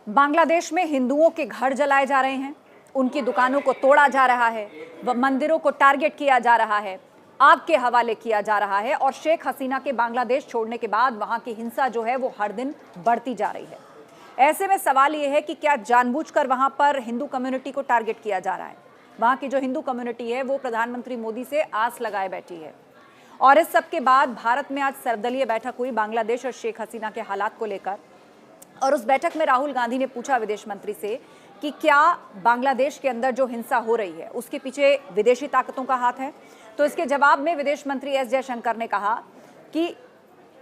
बांग्लादेश में हिंदुओं के घर जलाए जा रहे हैं, उनकी दुकानों को तोड़ा जा रहा है, मंदिरों को टारगेट किया जा रहा है, आग के हवाले किया जा रहा है और शेख हसीना के बांग्लादेश छोड़ने के बाद वहां की हिंसा जो है वो हर दिन बढ़ती जा रही है। ऐसे में सवाल ये है कि क्या जानबूझकर वहां पर हिंदू कम्युनिटी को टारगेट किया जा रहा है। वहां की जो हिंदू कम्युनिटी है वो प्रधानमंत्री मोदी से आस लगाए बैठी है और इस सब के बाद भारत में आज सर्वदलीय बैठक हुई बांग्लादेश और शेख हसीना के हालात को लेकर। और उस बैठक में राहुल गांधी ने पूछा विदेश मंत्री से कि क्या बांग्लादेश के अंदर जो हिंसा हो रही है उसके पीछे विदेशी ताकतों का हाथ है। तो इसके जवाब में विदेश मंत्री एस जयशंकर ने कहा कि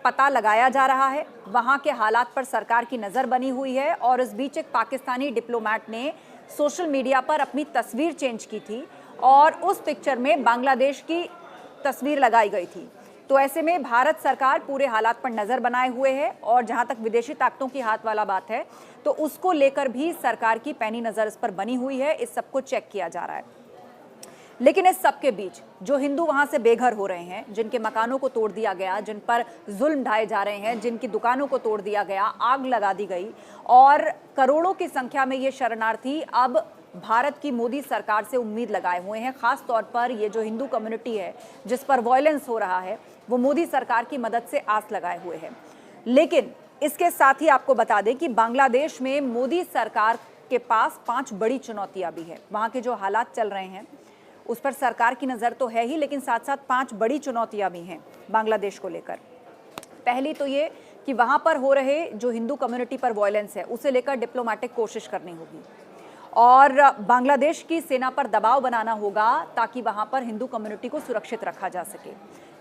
पता लगाया जा रहा है, वहां के हालात पर सरकार की नजर बनी हुई है। और इस बीच एक पाकिस्तानी डिप्लोमेट ने सोशल मीडिया पर अपनी तस्वीर चेंज की थी और उस पिक्चर में बांग्लादेश की तस्वीर लगाई गई थी। तो ऐसे में भारत सरकार पूरे हालात पर नजर बनाए हुए है और जहां तक विदेशी ताकतों की हाथ वाला बात है तो उसको लेकर भी सरकार की पैनी नजर इस पर बनी हुई है। इस सबको चेक किया जा रहा है। लेकिन इस सब के बीच जो हिंदू वहां से बेघर हो रहे हैं, जिनके मकानों को तोड़ दिया गया, जिन पर जुल्म ढाए जा रहे हैं, जिनकी दुकानों को तोड़ दिया गया, आग लगा दी गई और करोड़ों की संख्या में ये शरणार्थी अब भारत की मोदी सरकार से उम्मीद लगाए हुए हैं। खास तौर पर ये जो हिंदू कम्युनिटी है जिस पर वायलेंस हो रहा है वो मोदी सरकार की मदद से आस लगाए हुए है। लेकिन इसके साथ ही आपको बता दें कि बांग्लादेश में मोदी सरकार के पास 5 बड़ी चुनौतियां भी है। वहां के जो हालात चल रहे हैं उस पर सरकार की नजर तो है ही, लेकिन साथ साथ 5 बड़ी चुनौतियां भी हैं बांग्लादेश को लेकर। पहली तो ये कि वहां पर हो रहे जो हिंदू कम्युनिटी पर वायलेंस है उसे लेकर डिप्लोमेटिक कोशिश करनी होगी और बांग्लादेश की सेना पर दबाव बनाना होगा ताकि वहां पर हिंदू कम्युनिटी को सुरक्षित रखा जा सके।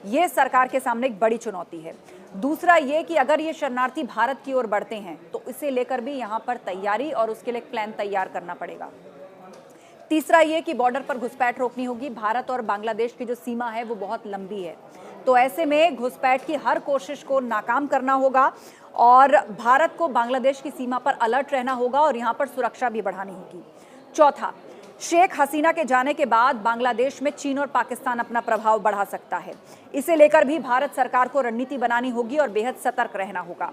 ये सरकार के सामने एक बड़ी चुनौती है। दूसरा ये कि अगर ये शरणार्थी भारत की ओर बढ़ते हैं तो इसे लेकर भी यहां पर तैयारी और उसके लिए एक प्लान तैयार करना पड़ेगा। तीसरा ये कि बॉर्डर पर घुसपैठ रोकनी होगी। भारत और बांग्लादेश की जो सीमा है वो बहुत लंबी है, तो ऐसे में घुसपैठ की हर कोशिश को नाकाम करना होगा और भारत को बांग्लादेश की सीमा पर अलर्ट रहना होगा और यहां पर सुरक्षा भी बढ़ानी होगी। चौथा, शेख हसीना के जाने के बाद बांग्लादेश में चीन और पाकिस्तान अपना प्रभाव बढ़ा सकता है। इसे लेकर भी भारत सरकार को रणनीति बनानी होगी और बेहद सतर्क रहना होगा।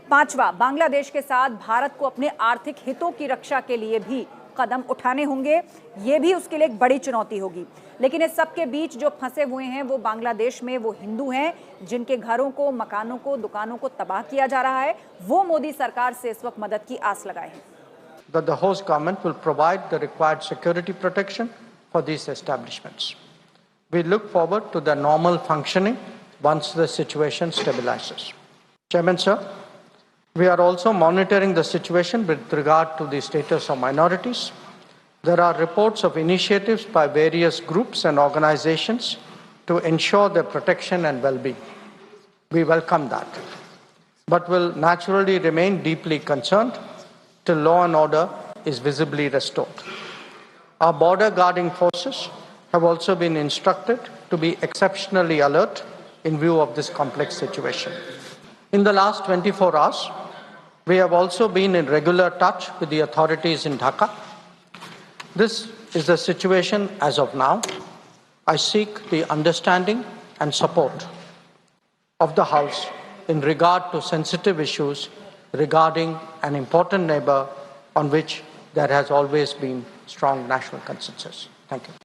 पांचवा, बांग्लादेश के साथ भारत को अपने आर्थिक हितों की रक्षा के लिए भी कदम उठाने होंगे। ये भी उसके लिए एक बड़ी चुनौती होगी। लेकिन इस सब के बीच जो फंसे हुए हैं वो बांग्लादेश में वो हिंदू हैं जिनके घरों को, मकानों को, दुकानों को तबाह किया जा रहा है। वो मोदी सरकार से इस वक्त मदद की आस लगाए हैं। That the host government will provide the required security protection for these establishments. We look forward to the normal functioning once the situation stabilizes. Chairman, sir, we are also monitoring the situation with regard to the status of minorities. There are reports of initiatives by various groups and organizations to ensure their protection and well-being. We welcome that, but will naturally remain deeply concerned till law and order is visibly restored. Our border guarding forces have also been instructed to be exceptionally alert in view of this complex situation. In the last 24 hours, we have also been in regular touch with the authorities in Dhaka. This is the situation as of now. I seek the understanding and support of the House in regard to sensitive issues regarding an important neighbor on which there has always been strong national consensus. Thank you.